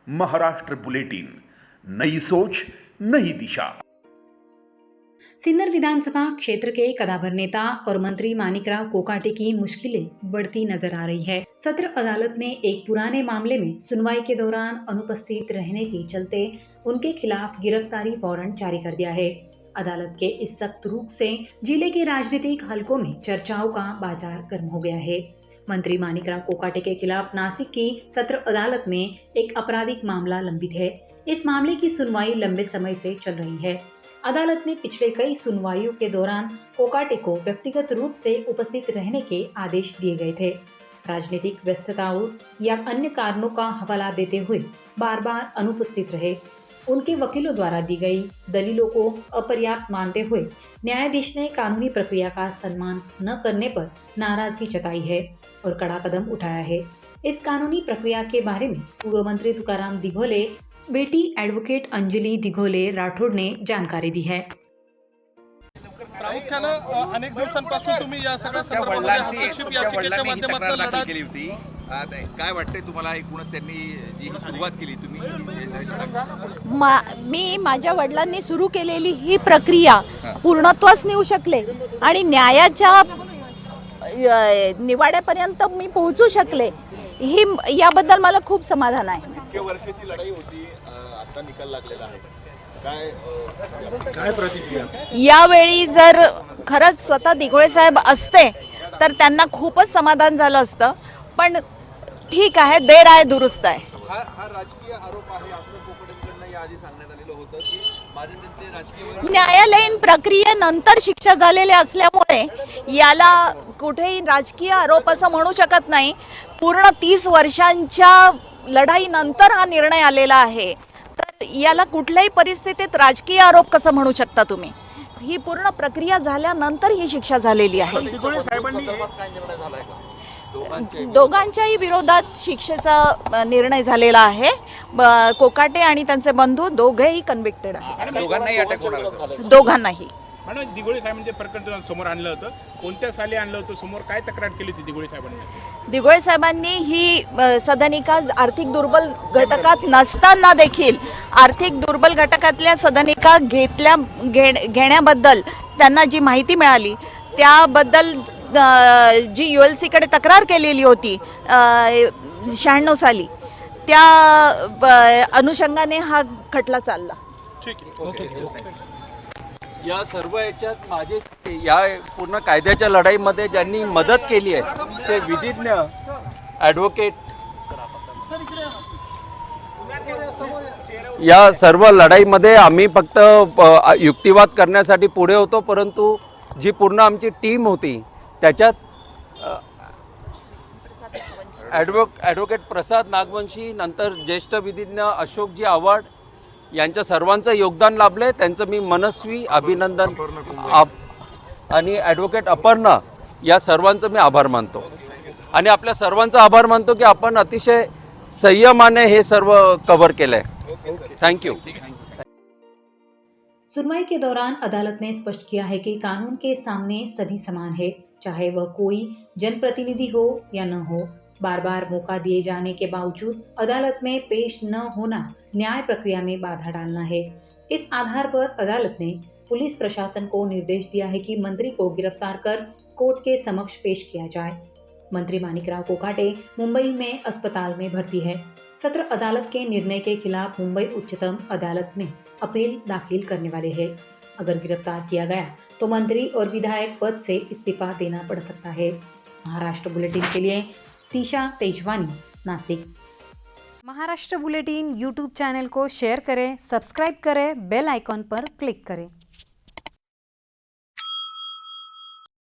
Maharashtra bulletin, नई सोच नई दिशा। सिन्नर विधानसभा क्षेत्र के कदावर नेता और मंत्री मानिकराव कोकाटे की मुश्किलें बढ़ती नजर आ रही है। सत्र अदालत ने एक पुराने मामले में सुनवाई के दौरान अनुपस्थित रहने के चलते उनके खिलाफ गिरफ्तारी वारंट जारी कर दिया है। अदालत के इस सख्त रुख से जिले के राजनीतिक हलकों में चर्चाओं का बाजार गर्म हो गया है। मंत्री मानिकराव कोकाटे के खिलाफ नासिक की सत्र अदालत में एक आपराधिक मामला लंबित है। इस मामले की सुनवाई लंबे समय से चल रही है। अदालत ने पिछले कई सुनवाइयों के दौरान कोकाटे को व्यक्तिगत रूप से उपस्थित रहने के आदेश दिए गए थे। राजनीतिक व्यस्तताओं या अन्य कारणों का हवाला देते हुए बार बार अनुपस्थित रहे। उनके वकीलों द्वारा दी गई दलीलों को अपर्याप्त मानते हुए न्यायाधीश ने कानूनी प्रक्रिया का सम्मान न करने पर नाराजगी जताई है और कड़ा कदम उठाया है। इस कानूनी प्रक्रिया के बारे में पूर्व मंत्री तुकाराम दिघोले बेटी एडवोकेट अंजली दिघोले राठोड ने जानकारी दी है। प्रामुख्यानं अनेक दिवसांपासून तुम्ही या सगळ्या संदर्भामध्ये हस्तक्षेप याचिकेच्या माध्यमातून लढा केली होती। काय वाटतंय तुम्हाला एकूणच त्यांनी जी ही सुरुवात केली तुम्ही मी माझ्या वडिलांनी सुरू केलेली ही प्रक्रिया पूर्णत्वास नेऊ शकले आणि न्यायाच्या निवाड्यापर्यंत मी पोहोचू शकले, ही याबद्दल मला खूप समाधान आहे। इतक्या वर्षाची लढाई होती, आता निकाल लागलेला आहे, काय प्रतिक्रिया? यावेळी जर खरंच स्वतः दिघोळे साहेब असते तर त्यांना खूपच समाधान झालं असतं, पण ठीक आहे, देर आहे दुरुस्त आहे। हा राजकीय आरोप आहे असं कोकडेंकडून याआधी सांगण्यात आलेलं होतं की माझे त्यांचे राजकीय न्यायालयीन प्रक्रियेनंतर शिक्षा झालेल्या असल्यामुळे याला कुठेही राजकीय आरोप असं म्हणू शकत नाही। पूर्ण 30 वर्षांच्या लढाईनंतर हा निर्णय आलेला आहे, तर याला कुठल्याही परिस्थितीत राजकीय आरोप कसं म्हणू शकता तुम्ही? ही पूर्ण प्रक्रिया झाल्यानंतर ही शिक्षा झालेली आहे। दोघांच्याही विरोधात शिक्षेचा निर्णय झालेला आहे। कोकाटे आणि त्यांचे बंधू दोघेही कन्व्हिक्टेड आहेत। दोघांनाही अटक होणार? दोघांनाही। म्हणून दिघोळे साहेबांचे प्रकरण समोर आणलं होतं, कोणत्या साली आणलं होतं समोर, काय तक्रार केली होती दिघोळे साहेबांनी? दिघोळे साहेबांनी ही सदनिका आर्थिक दुर्बल घटकात नसताना देखील आर्थिक दुर्बल घटकातल्या सदनिका घेण्याबद्दल त्यांना जी माहिती मिळाली त्याबद्दल जी ULC कडे तक्रार केलेली होती 96 साली, त्या अनुषंगाने हा खटला चालला। ठीक आहे, ओके। या सर्व याच्यात माझे या पूर्ण कायद्याच्या लढाईमध्ये ज्यांनी मदत केली आहे ते विधिज्ञ ॲडव्होकेट, या सर्व लढाईमध्ये आम्ही फक्त युक्तिवाद करण्यासाठी पुढे होतो, परंतु जी पूर्ण आमची टीम होती त्याच्यात ॲडव्होकेट प्रसाद नागवंशी, नंतर ज्येष्ठ विधिज्ञ अशोकजी आव्हाड यांच्या सर्वांचं योगदान लाभले, त्यांचं मी मनस्वी अभिनंदन आणि ॲडव्होकेट अपर्णा या सर्वांचं मी आभार मानतो आणि आपल्या सर्वांचा आभार मानतो की आपण अतिशय संयमाने हे सर्व कव्हर केलंय। Thank you. सुनवाई के दौरान अदालत ने स्पष्ट किया है कि कानून के सामने सभी समान है, चाहे वह कोई जनप्रतिनिधि हो या न हो। बार बार मौका दिए जाने के बावजूद अदालत में पेश न होना न्याय प्रक्रिया में बाधा डालना है। इस आधार पर अदालत ने पुलिस प्रशासन को निर्देश दिया है कि मंत्री को गिरफ्तार कर कोर्ट के समक्ष पेश किया जाए। मंत्री मानिकराव कोकाटे मुंबई में अस्पताल में भर्ती है। सत्र अदालत के निर्णय के खिलाफ मुंबई उच्चतम अदालत में अपील दाखिल करने वाले हैं। अगर गिरफ्तार किया गया तो मंत्री और विधायक पद से इस्तीफा देना पड़ सकता है। महाराष्ट्र बुलेटिन के लिए Tisha Tejwani, Nashik. Maharashtra bulletin YouTube channel को शेयर करें, सब्सक्राइब करें, बेल आइकॉन पर क्लिक करें।